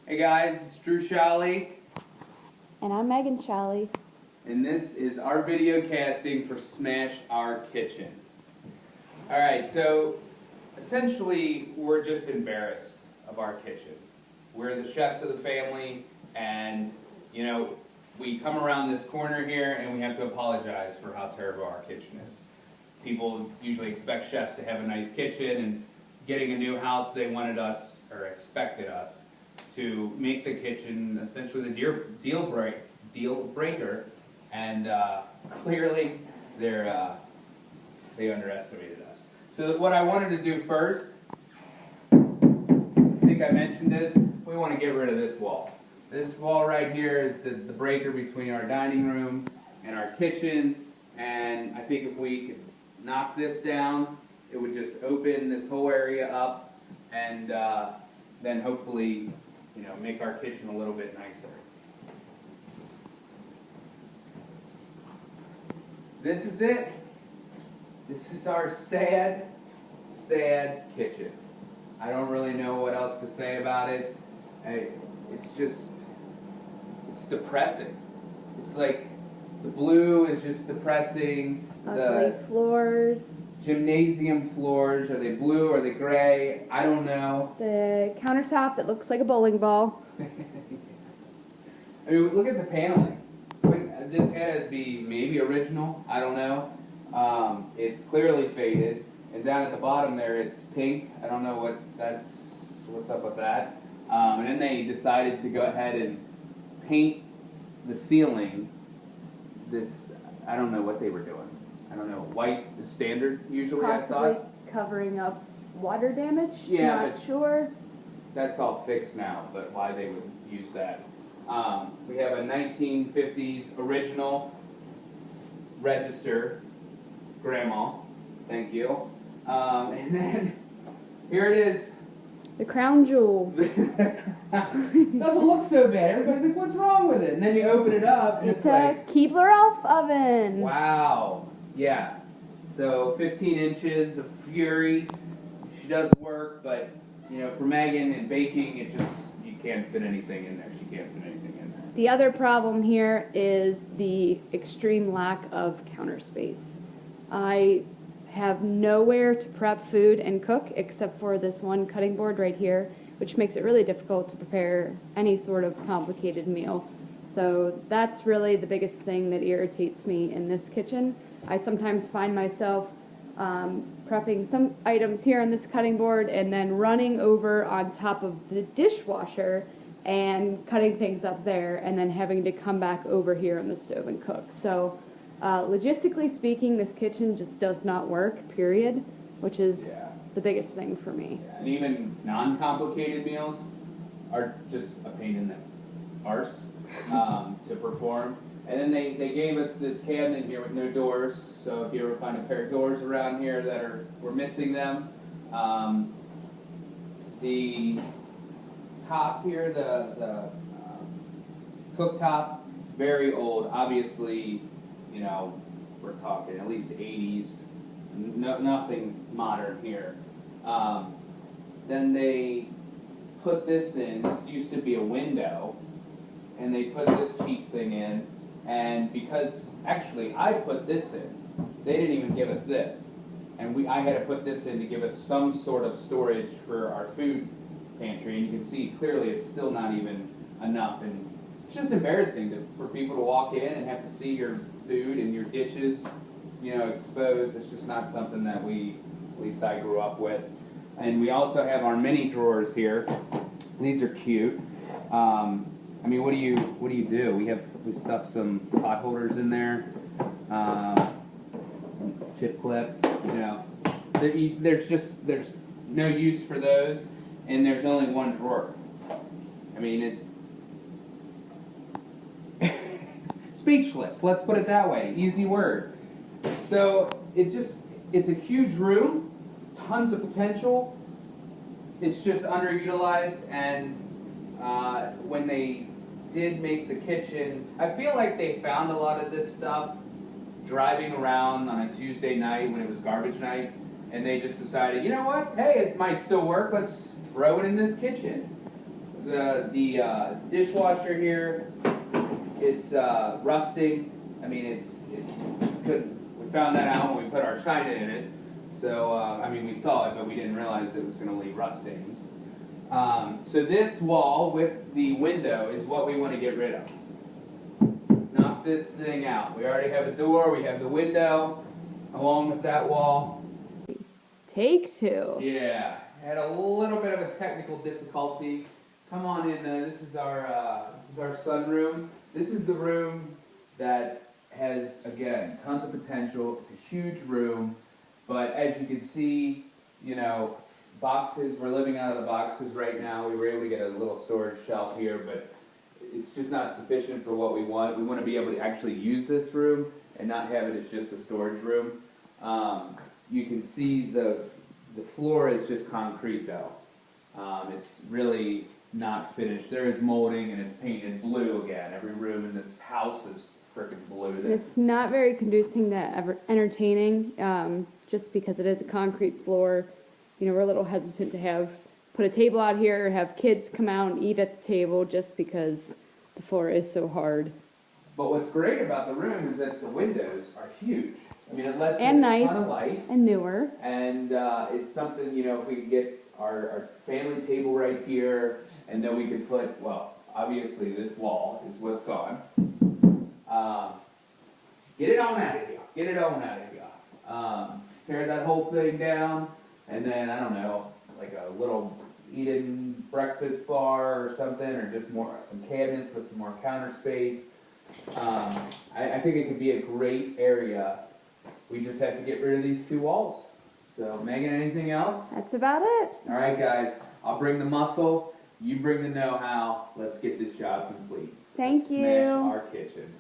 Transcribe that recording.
Hey guys, it's Drew Shalley, And I'm Megan Shalley. and this is our video casting for Smash Our Kitchen. Alright, so essentially we're just embarrassed of our kitchen. We're the chefs of the family, and you know, we come around this corner here and we have to apologize for how terrible our kitchen is. People usually expect chefs to have a nice kitchen, and getting a new house, they wanted us, or expected us, to make the kitchen essentially the deal breaker, and clearly they underestimated us. So what I wanted to do first, I think I mentioned this, we want to get rid of this wall. This wall right here is the breaker between our dining room and our kitchen, and I think if we could knock this down, it would just open this whole area up, and then hopefully, you know, make our kitchen a little bit nicer. This is it. This is our sad, sad kitchen. I don't really know what else to say about it. It's depressing. It's like the blue is just depressing. Ugly floors. Gymnasium floors, are they blue, are they gray? I don't know. The countertop that looks like a bowling ball. I mean, look at the paneling. This had to be maybe original, I don't know. It's clearly faded, and down at the bottom there it's pink. I don't know what's up with that. And then they decided to go ahead and paint the ceiling this, I don't know what they were doing. I don't know, white is standard usually, I Possibly thought. covering up water damage. Yeah, Not sure. That's all fixed now, but why they would use that. We have a 1950s original register, grandma, thank you. And then here it is. The crown jewel. Doesn't look so bad. Everybody's like, what's wrong with it? And then you open it up and It's it's a like, Keebler Elf oven. wow. Yeah. So 15 inches of fury. She does work, but you know, for Megan and baking, you can't fit anything in there. She can't fit anything in there. The other problem here is the extreme lack of counter space. I have nowhere to prep food and cook except for this one cutting board right here, which makes it really difficult to prepare any sort of complicated meal. So that's really the biggest thing that irritates me in this kitchen. I sometimes find myself prepping some items here on this cutting board and then running over on top of the dishwasher and cutting things up there and then having to come back over here on the stove and cook. So logistically speaking, this kitchen just does not work, period, which is the biggest thing for me. Yeah. And even non-complicated meals are just a pain in the arse to perform. And then they gave us this cabinet here with no doors, so if you ever find a pair of doors around here that we're missing them. The top here, the cooktop, is very old. Obviously, you know, we're talking at least 80s. Nothing modern here. Then they put this in. This used to be a window, and they put this cheap thing in. And because actually I put this in, they didn't even give us this, and I had to put this in to give us some sort of storage for our food pantry. And you can see clearly it's still not even enough, and it's just embarrassing for people to walk in and have to see your food and your dishes, you know, exposed. It's just not something that at least I grew up with. And we also have our mini drawers here. These are cute. I mean, what do you do? We stuffed some pot holders in there, some chip clip. You know, there's no use for those, and there's only one drawer. I mean, speechless. Let's put it that way. Easy word. So it's a huge room, tons of potential. It's just underutilized, and when they did make the kitchen, I feel like they found a lot of this stuff driving around on a Tuesday night when it was garbage night, and they just decided, you know what, hey, it might still work, let's throw it in this kitchen. the dishwasher here, it's rusting. I mean, it's good. We found that out when we put our china in it. So, I mean, we saw it, but we didn't realize it was going to leave rust stains. So this wall with the window is what we want to get rid of. Knock this thing out. We already have a door, we have the window, along with that wall. Take two. Yeah, had a little bit of a technical difficulty. Come on in. This is our sunroom. This is the room that has, again, tons of potential. It's a huge room, but as you can see, you know, boxes. We're living out of the boxes right now. We were able to get a little storage shelf here, but it's just not sufficient for what we want. We want to be able to actually use this room and not have it as just a storage room. You can see the floor is just concrete though. It's really not finished. There is molding and it's painted blue again. Every room in this house is freaking blue. It's not very conducive to entertaining, just because it is a concrete floor. You know, we're a little hesitant to put a table out here or have kids come out and eat at the table just because the floor is so hard. But what's great about the room is that the windows are huge. I mean, it lets in a ton of light. And newer. And it's something, you know, if we could get our family table right here, and then we could put, well, obviously this wall is what's gone. Get it on out of here. Get it on out of here. Tear that whole thing down, and then, I don't know, like a little eat-in breakfast bar or something, or just some cabinets with some more counter space. I think it could be a great area. We just have to get rid of these two walls. So, Megan, anything else? That's about it. All right, guys. I'll bring the muscle. You bring the know-how. Let's get this job complete. Thank Let's you. Smash our kitchen.